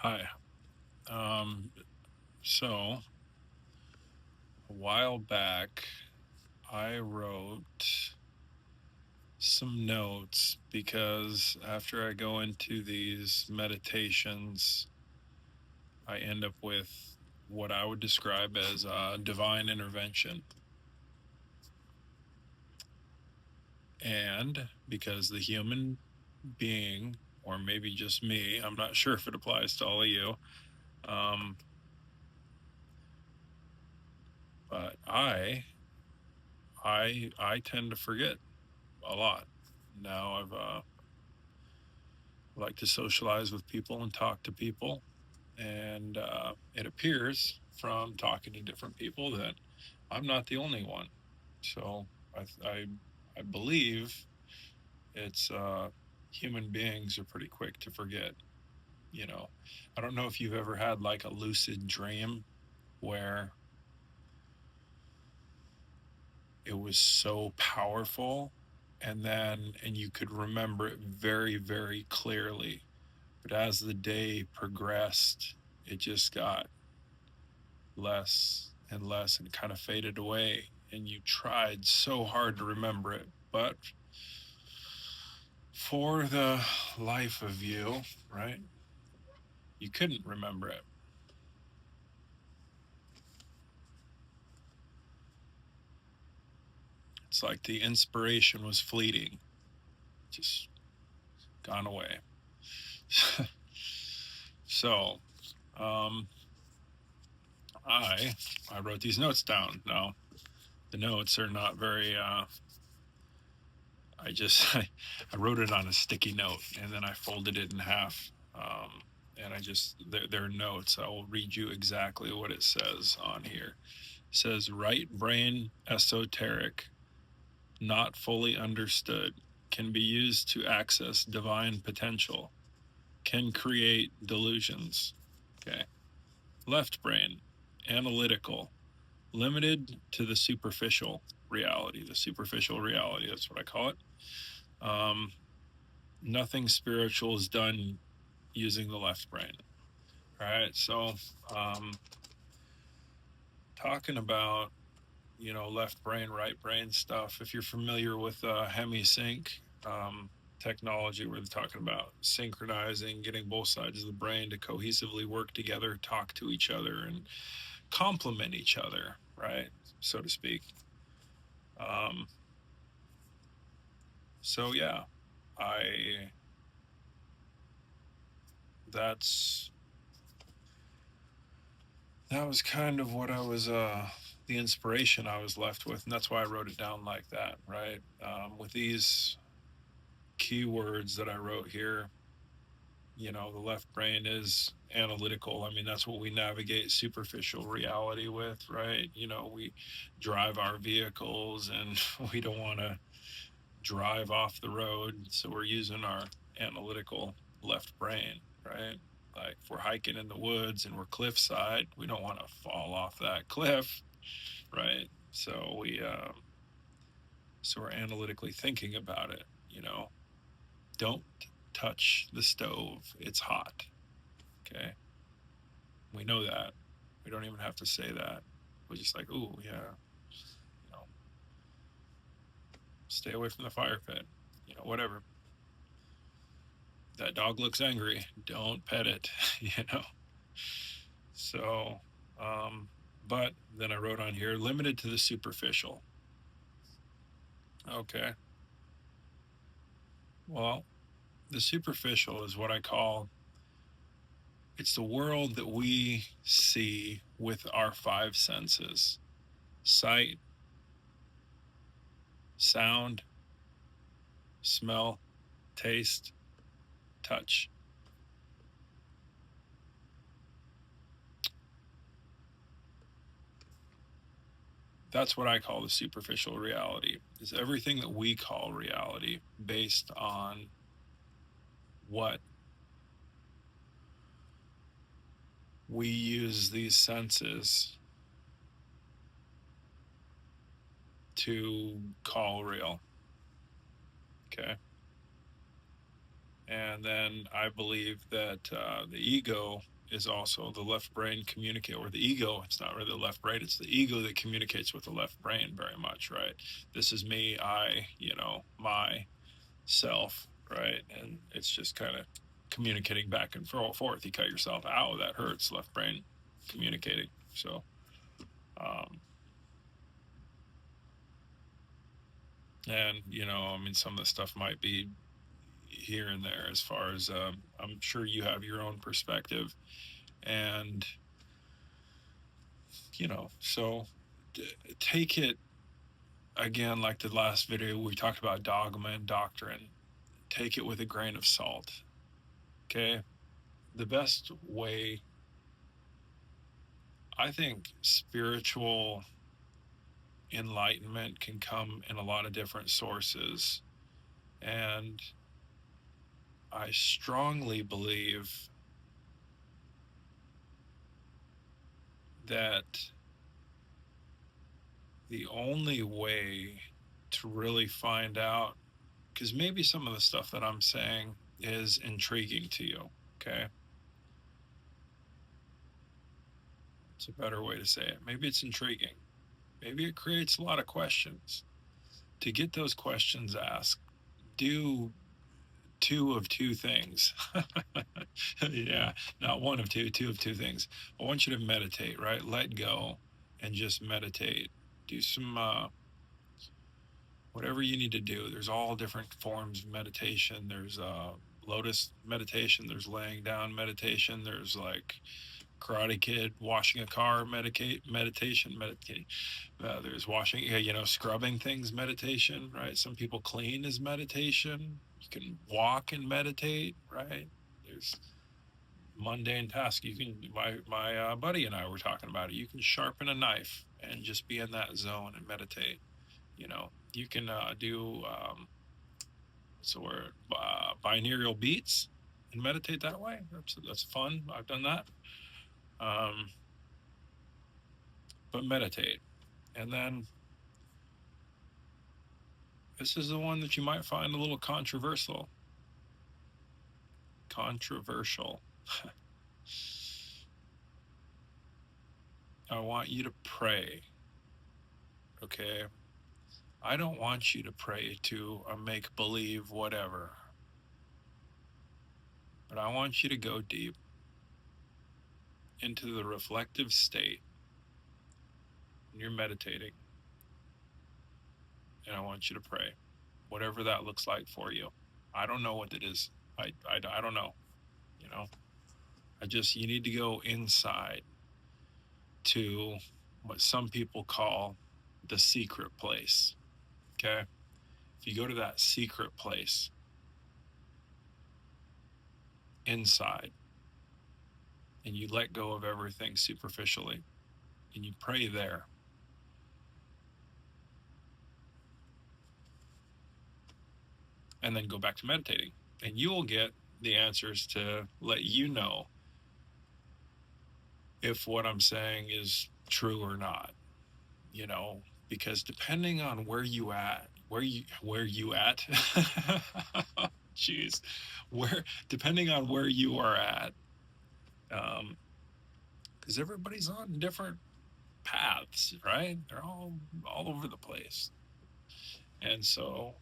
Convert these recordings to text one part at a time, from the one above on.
Hi. Um, so a while back, I wrote some notes because after I go into these meditations, I end up with what I would describe as divine intervention. And because the human being, or maybe just me, I'm not sure if it applies to all of you, um, but I tend to forget a lot. Now I like to socialize with people and talk to people. And it appears from talking to different people that I'm not the only one. So I believe it's human beings are pretty quick to forget. You know, I don't know if you've ever had like a lucid dream where it was so powerful and you could remember it very, very clearly. But as the day progressed, it just got less and less and kind of faded away. And you tried so hard to remember it. But for the life of you, right, you couldn't remember it. It's like the inspiration was fleeting, just gone away. so, um, I I wrote these notes down. Now, the notes are not very I just I wrote it on a sticky note and then I folded it in half. And I just they're notes. I will read you exactly what it says on here. It says right brain esoteric, not fully understood, can be used to access divine potential, can create delusions. Okay. Left brain, analytical, limited to the superficial reality. The superficial reality, that's what I call it. Um, Nothing spiritual is done using the left brain. All right. So, um, talking about, left brain, right brain stuff, if you're familiar with hemisync technology, where they're talking about synchronizing, getting both sides of the brain to cohesively work together, talk to each other, and complement each other, right? So to speak. Um, so, yeah, I, that's, that was kind of what I was the inspiration I was left with, and that's why I wrote it down like that, right? With these keywords that I wrote here, the left brain is analytical. I mean, that's what we navigate superficial reality with, right? We drive our vehicles and we don't want to drive off the road, so we're using our analytical left brain, right? Like if we're hiking in the woods and we're cliffside, we don't want to fall off that cliff, right? So we're analytically thinking about it. Don't touch the stove; it's hot. Okay, we know that. We don't even have to say that. We're just like, ooh, yeah, you know, stay away from the fire pit. Whatever. That dog looks angry. Don't pet it. you know. So, um, but then I wrote on here, limited to the superficial. Okay. Well, the superficial is what I call it's the world that we see with our five senses: sight, sound, smell, taste, touch. That's what I call the superficial reality. Is everything that we call reality based on what we use these senses to call real. Okay. And then I believe that the ego is also the left brain communicate, or the ego. It's not really the left brain, it's the ego that communicates with the left brain very much, right? This is me, I, my self, right? And it's just kind of communicating back and forth. You cut yourself, ow, that hurts. Left brain communicating. So, and I mean, some of the stuff might be here and there as far as I'm sure you have your own perspective, and so take it again, like the last video we talked about dogma and doctrine. Take it with a grain of salt. Okay, the best way, I think, spiritual enlightenment can come in a lot of different sources, and I strongly believe that the only way to really find out, because maybe some of the stuff that I'm saying is intriguing to you, okay? It's a better way to say it. Maybe it's intriguing. Maybe it creates a lot of questions. To get those questions asked, do two of two things. Yeah, not one of two, two of two things. I want you to meditate, right? Let go and just meditate. Do some whatever you need to do. There's all different forms of meditation. There's lotus meditation, there's laying down meditation, there's like Karate Kid washing a car meditation. There's washing, scrubbing things meditation, right? Some people clean is meditation. You can walk and meditate, right? There's mundane tasks. You can, my buddy and I were talking about it. You can sharpen a knife and just be in that zone and meditate. You can do binaural beats and meditate that way. That's fun. I've done that. But meditate. And then this is the one that you might find a little controversial. I want you to pray. Okay? I don't want you to pray to a make-believe whatever. But I want you to go deep into the reflective state when you're meditating. And I want you to pray, whatever that looks like for you. I don't know what it is. I don't know. You need to go inside to what some people call the secret place. Okay? If you go to that secret place inside and you let go of everything superficially and you pray there, and then go back to meditating, and you will get the answers to let you know if what I'm saying is true or not, because depending on where you at, jeez, depending on where you are at, because everybody's on different paths, right? They're all over the place. And so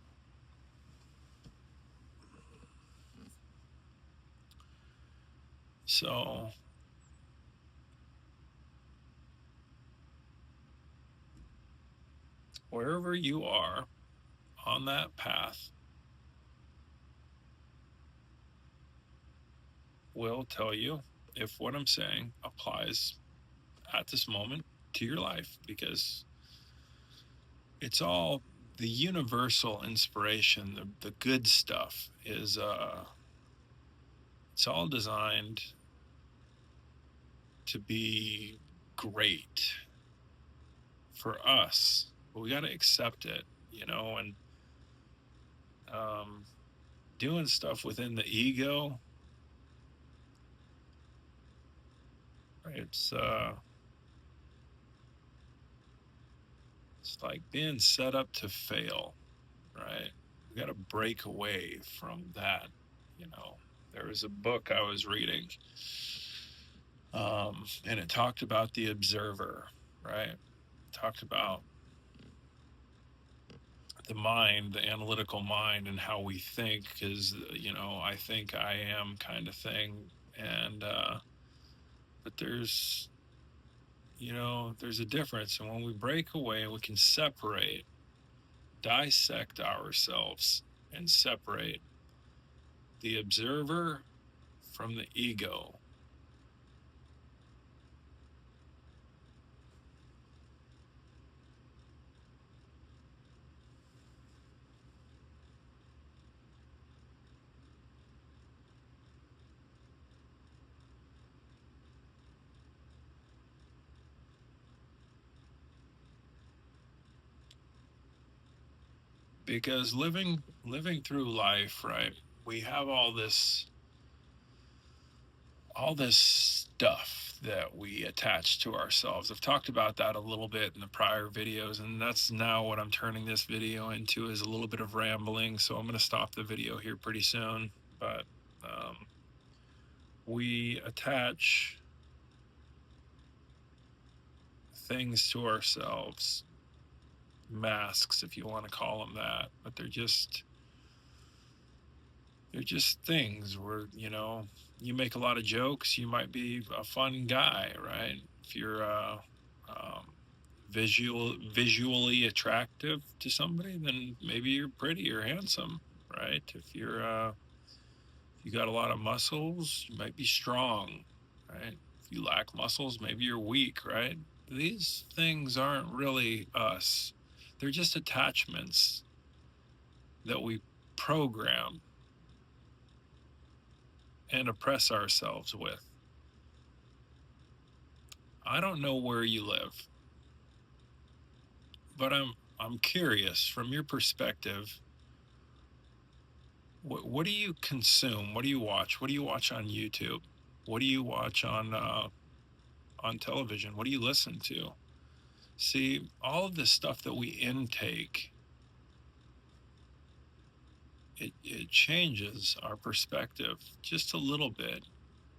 wherever you are on that path will tell you if what I'm saying applies at this moment to your life, because it's all the universal inspiration, the good stuff is it's all designed to be great for us, but we got to accept it, and doing stuff within the ego, it's like being set up to fail, right? We got to break away from that. There was a book I was reading, And it talked about the observer, right? It talked about the mind, the analytical mind, and how we think is, I think I am kind of thing. And, but there's a difference. And when we break away, we can separate, dissect ourselves, and separate the observer from the ego. Because living through life, right? We have all this stuff that we attach to ourselves. I've talked about that a little bit in the prior videos, and that's now what I'm turning this video into, is a little bit of rambling. So I'm going to stop the video here pretty soon. But we attach things to ourselves, masks, if you want to call them that, but they're just things where, you make a lot of jokes, you might be a fun guy, right? If you're um, visually attractive to somebody, then maybe you're pretty or handsome, right? If you got a lot of muscles, you might be strong, right? If you lack muscles, maybe you're weak, right? These things aren't really us. They're just attachments that we program and oppress ourselves with. I don't know where you live, but I'm curious from your perspective. What do you consume? What do you watch? What do you watch on YouTube? What do you watch on television? What do you listen to? See, all of this stuff that we intake, it changes our perspective just a little bit,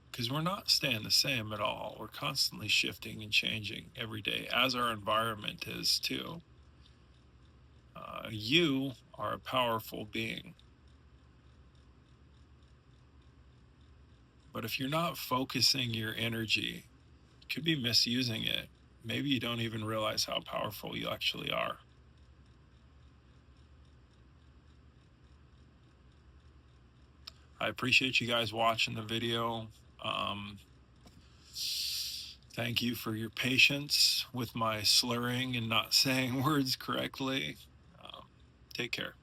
because we're not staying the same at all. We're constantly shifting and changing every day, as our environment is too. You are a powerful being. But if you're not focusing your energy, you could be misusing it. Maybe you don't even realize how powerful you actually are. I appreciate you guys watching the video. Thank you for your patience with my slurring and not saying words correctly. Take care.